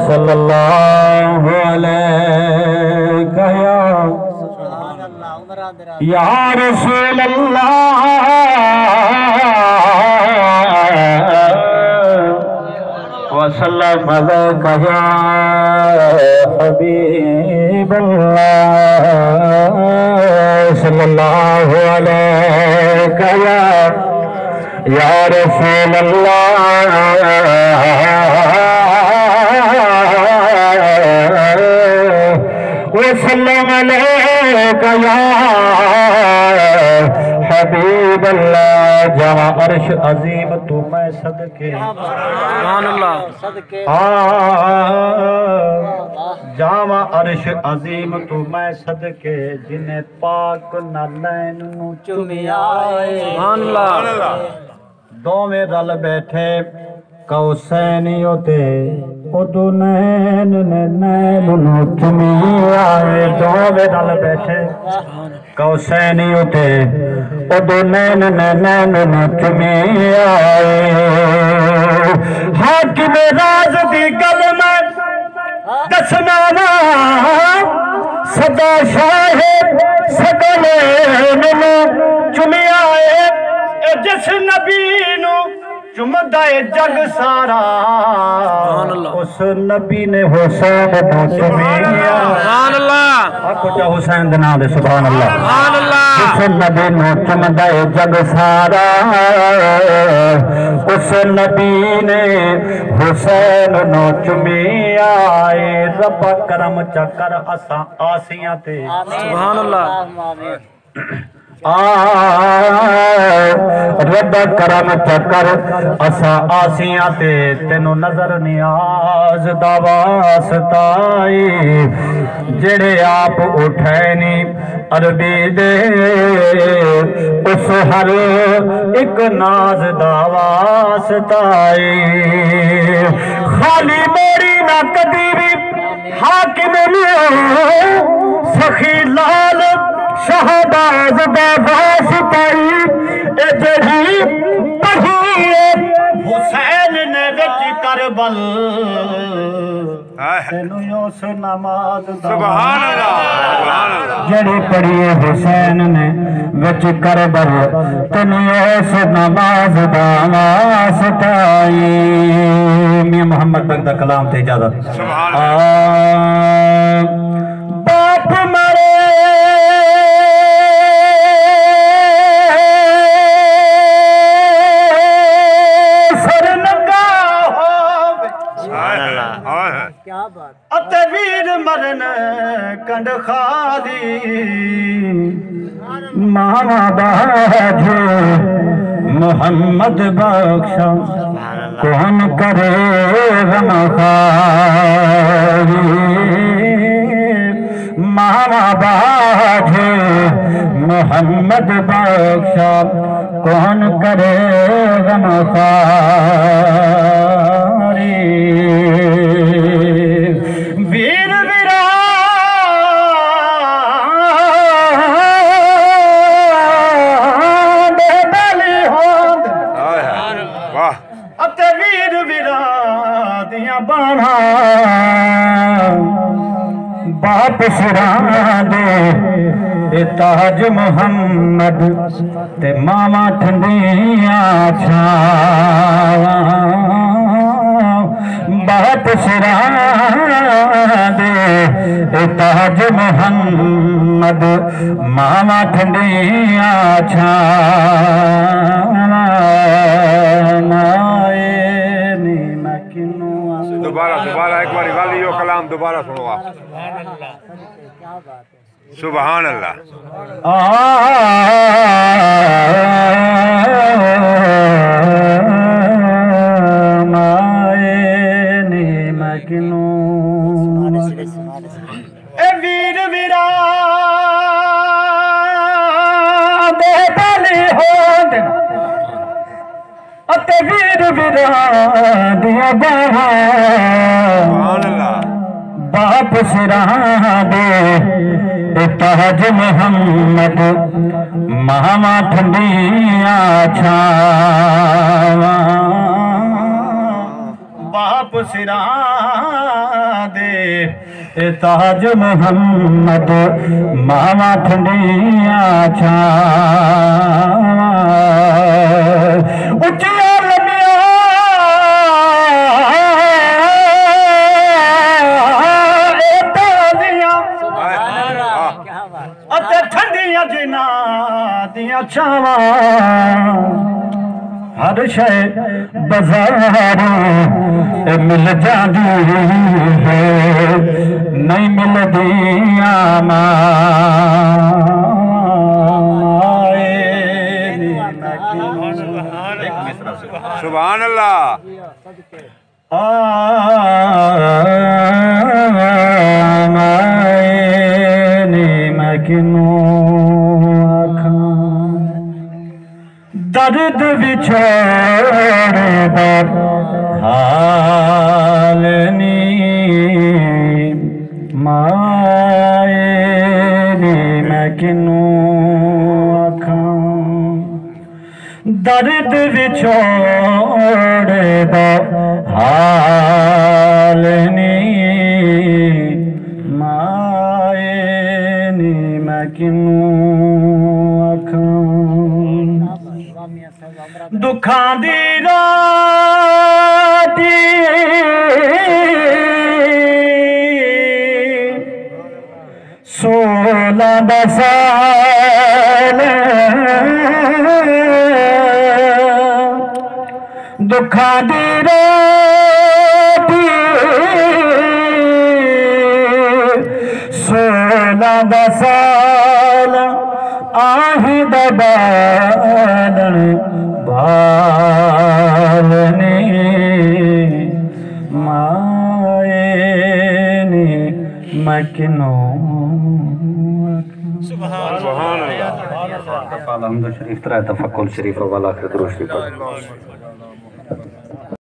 सल्लल्लाहु अलैहि या रसूल अल्लाह वसल्लम अलैका या हबीब अल्लाह सल्लल्लाहु अलैका या रसूल अल्लाह वसल्लम अलैका या हबीब अल्लाह। जावा अर्श अजीम तू मैं सदके जावा अर्श अजीम तू मैं सदके जिन्हें पाक नालैन नू चुमिया दोवें रल बैठे कौसैनी ओते उदू नैन ने नैन नू चुमिया दोवें रल बैठे कौसैनी ओते उदू नैन ने नैन नू चुमिया हाकिम राज दी गल मैं दसना वा सदा शाह सगले नू चुमिया जिस नबी नू चुमदा है जग सारा उस नबी ने हुसैन नू चुमिया सुभान अल्लाह आखो जा हुसैन दे नाम दे सुभान अल्लाह सुभान अल्लाह उस नबी नू चुमदा है जग सारा उस नबी ने हुसैन नू चुमिया रब करम चकर असा आसियां ते सुभान अल्लाह रब करम चकर असा आसियां ते तेनू नजर नियाज दा वास्ताई जेड़े आप उठैनी अरबी दे उस हर एक नाज दा वास्ताई खाली मोरी ना कदी भी हाकिम सखी लाल शहबाज दा वास्ताई ए जड़ी पढ़िए हुसैन ने विच करबल तेनू उस नमाज दा सुभान अल्लाह जड़ी पढ़िए हुसैन ने विच करबल तेनू उस नमाज दा वास्ताई। मियां मोहम्मद तक दा कलाम ते इजाजत सुभान अल्लाह। बाप मरे वीर मरन कंड खादी मामा बाजे मोहम्मद बख्शा कौन करे गमखारी मामा बाजे मोहम्मद बख्शा कौन करे गमखारी। वीर वीरा बली होंद अते वीर वीरा दिया बाणा बाप सिरा दे ताज मुहम्मद ते मामा ठंडिया छावा बाप सिरा दे ताज मुहम्मद मामा ठंडिया छावा दोबारा एक बार गाली यो कलाम दोबारा सुनो आप सुभान अल्लाह। वीर वीरा दे बली होंद अते वीर वीरा दिया बाहा बाप सिरा दे ताज मोहम्मद मामा ठंडिया छावा आप सिरा दे ताज मोहम्मद मावा ठंडिया छा उचिया लमिया ठंडिया जिना दिया छावा हर शय बाजार मिल जाती है नहीं मिलदिया सुभान अल्लाह दर्द बिछोड़ दर हालनी माए नी मैं किनू आखां दर्द बिछोड़ दर हालनी माए नी मैं किनू दुखां दी राती सोलह साल दुखां दी राती सोलह साल आही दबालन बालने मायने मकनो सुभान अल्लाह। शरीफ तरह तफक्कुर शरीफ वाला दुरूद शरीफ।